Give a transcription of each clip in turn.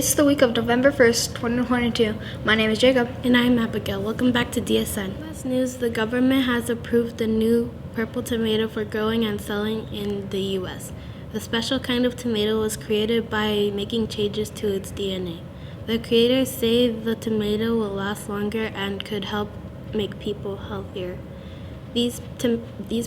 It's the week of November 1st, 2022. My name is Jacob. And I'm Abigail. Welcome back to DSN. Last news, the government has approved the new purple tomato for growing and selling in the U.S. The special kind of tomato was created by making changes to its DNA. The creators say the tomato will last longer and could help make people healthier. These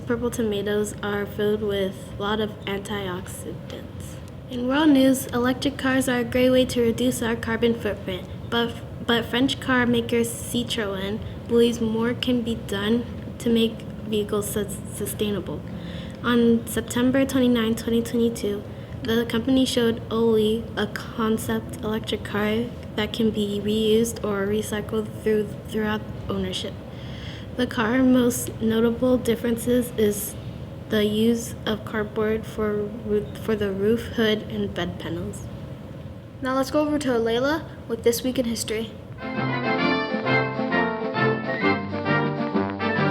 purple tomatoes are filled with a lot of antioxidants. In world news, electric cars are a great way to reduce our carbon footprint, but French car maker Citroën believes more can be done to make vehicles sustainable. On September 29, 2022, the company showed Oli, a concept electric car that can be reused or recycled throughout ownership. The car's most notable differences is the use of cardboard for the roof, hood, and bed panels. Now let's go over to Layla with This Week in History.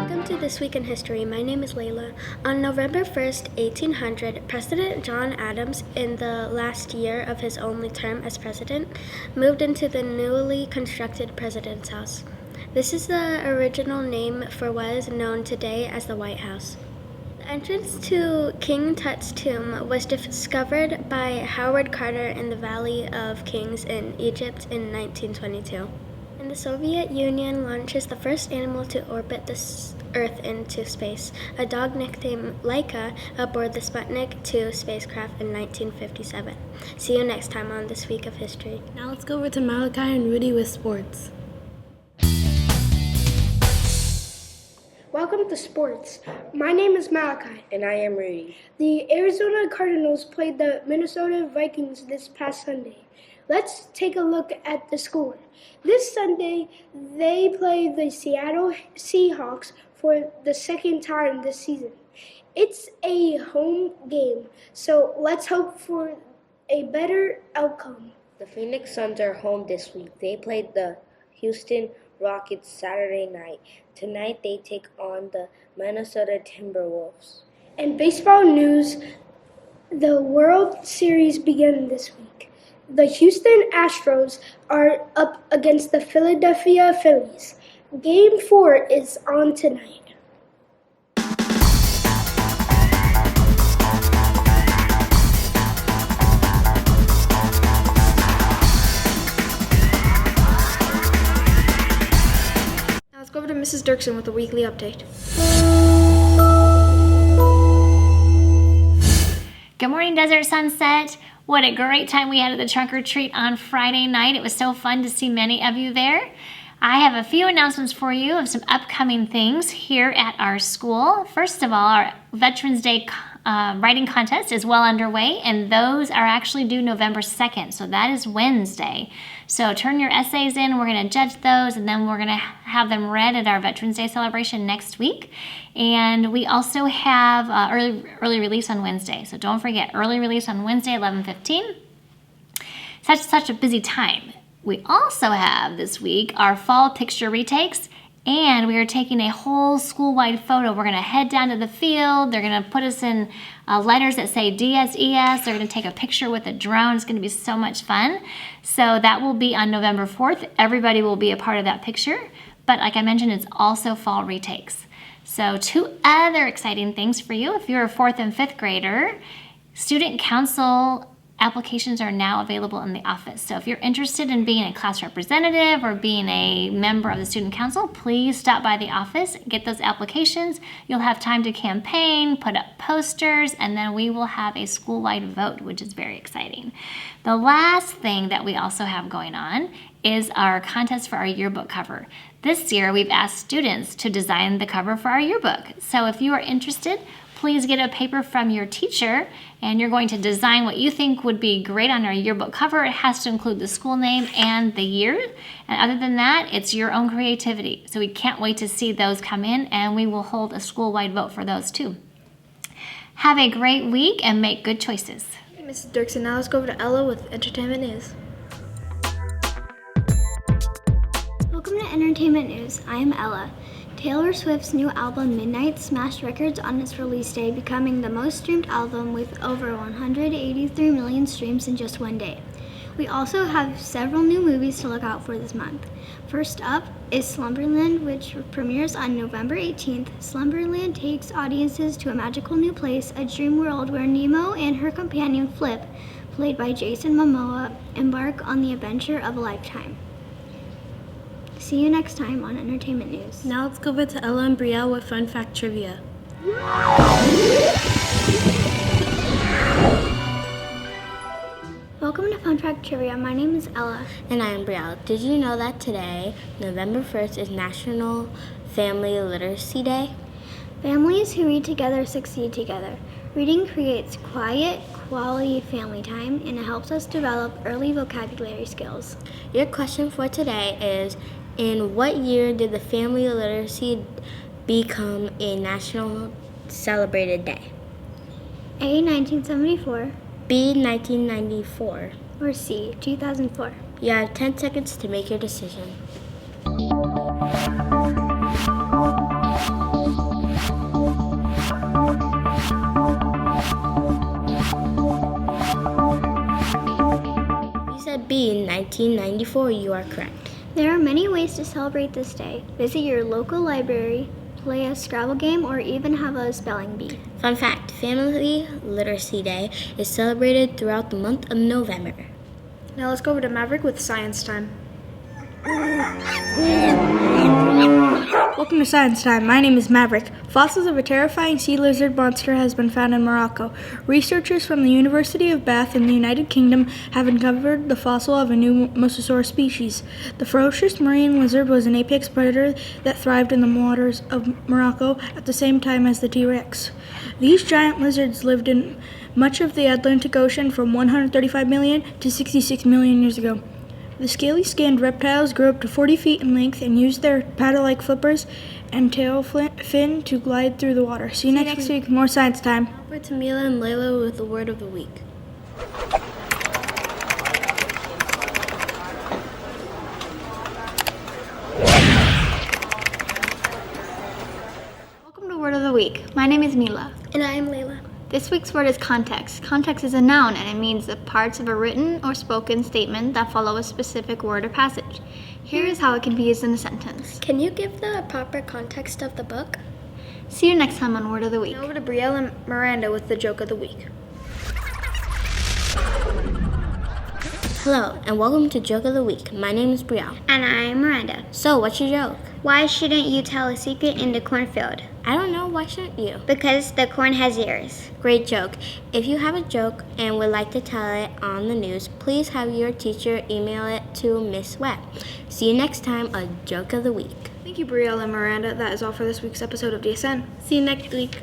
Welcome to This Week in History. My name is Layla. On November 1st, 1800, President John Adams, in the last year of his only term as president, moved into the newly constructed President's House. This is the original name for what is known today as the White House. The entrance to King Tut's tomb was discovered by Howard Carter in the Valley of Kings in Egypt in 1922. And the Soviet Union launches the first animal to orbit the Earth into space, a dog nicknamed Laika, aboard the Sputnik 2 spacecraft in 1957. See you next time on This Week of History. Now let's go over to Malachi and Rudy with sports. Welcome to sports. My name is Malachi. And I am Rudy. The Arizona Cardinals played the Minnesota Vikings this past Sunday. Let's take a look at the score. This Sunday, they play the Seattle Seahawks for the second time this season. It's a home game, so let's hope for a better outcome. The Phoenix Suns are home this week. They played the Houston Rockets Saturday night. Tonight they take on the Minnesota Timberwolves. In baseball news, the World Series began this week. The Houston Astros are up against the Philadelphia Phillies. Game 4 is on tonight. Let's go over to Mrs. Dirksen with a weekly update. Good morning, Desert Sunset. What a great time we had at the trunk or treat on Friday night. It was so fun to see many of you there. I have a few announcements for you of some upcoming things here at our school. First of all, our Veterans Day writing contest is well underway, and those are actually due November 2nd, so that is Wednesday. So turn your essays in, we're going to judge those, and then we're going to have them read at our Veterans Day celebration next week. And we also have early release on Wednesday, so don't forget, early release on Wednesday, 11:15. Such a busy time. We also have this week our fall picture retakes, and we are taking a whole school-wide photo. We're going to head down to the field. They're going to put us in letters that say DSES. They're going to take a picture with a drone. It's going to be so much fun. So that will be on November 4th. Everybody will be a part of that picture. But like I mentioned, it's also fall retakes. So 2 other exciting things for you. If you're a 4th and 5th grader, student council applications are now available in the office. So if you're interested in being a class representative or being a member of the student council, please stop by the office, get those applications. You'll have time to campaign, put up posters, and then we will have a school-wide vote, which is very exciting. The last thing that we also have going on is our contest for our yearbook cover. This year, we've asked students to design the cover for our yearbook. So if you are interested, please get a paper from your teacher, and you're going to design what you think would be great on our yearbook cover. It has to include the school name and the year. And other than that, it's your own creativity. So we can't wait to see those come in, and we will hold a school-wide vote for those too. Have a great week and make good choices. Hey, Mrs. Dirksen, now let's go over to Ella with Entertainment News. Welcome to Entertainment News. I am Ella. Taylor Swift's new album Midnight smashed records on its release day, becoming the most streamed album with over 183 million streams in just one day. We also have several new movies to look out for this month. First up is Slumberland, which premieres on November 18th. Slumberland takes audiences to a magical new place, a dream world where Nemo and her companion Flip, played by Jason Momoa, embark on the adventure of a lifetime. See you next time on Entertainment News. Now let's go over to Ella and Brielle with Fun Fact Trivia. Welcome to Fun Fact Trivia. My name is Ella. And I am Brielle. Did you know that today, November 1st, is National Family Literacy Day? Families who read together succeed together. Reading creates quiet, quality family time, and it helps us develop early vocabulary skills. Your question for today is, in what year did the Family Literacy become a national celebrated day? A, 1974, B, 1994. or C, 2004. You have 10 seconds to make your decision. You said B, 1994. You are correct. There are many ways to celebrate this day. Visit your local library, play a Scrabble game, or even have a spelling bee. Fun fact, Family Literacy Day is celebrated throughout the month of November. Now let's go over to Maverick with Science Time. Welcome to Science Time. My name is Maverick. Fossils of a terrifying sea lizard monster has been found in Morocco. Researchers from the University of Bath in the United Kingdom have uncovered the fossil of a new mosasaur species. The ferocious marine lizard was an apex predator that thrived in the waters of Morocco at the same time as the T-Rex. These giant lizards lived in much of the Atlantic Ocean from 135 million to 66 million years ago. The scaly-skinned reptiles grew up to 40 feet in length and used their paddle-like flippers and tail fin to glide through the water. See you next week. More Science Time. Over to Mila and Layla with the word of the week. Welcome to Word of the Week. My name is Mila. And I am Layla. This week's word is context. Context is a noun and it means the parts of a written or spoken statement that follow a specific word or passage. Here is how it can be used in a sentence. Can you give the proper context of the book? See you next time on Word of the Week. Now over to Brielle and Miranda with the joke of the week. Hello, and welcome to Joke of the Week. My name is Brielle. And I'm Miranda. So, what's your joke? Why shouldn't you tell a secret in the cornfield? I don't know, why shouldn't you? Because the corn has ears. Great joke. If you have a joke and would like to tell it on the news, please have your teacher email it to Miss Webb. See you next time on Joke of the Week. Thank you, Brielle and Miranda. That is all for this week's episode of DSN. See you next week.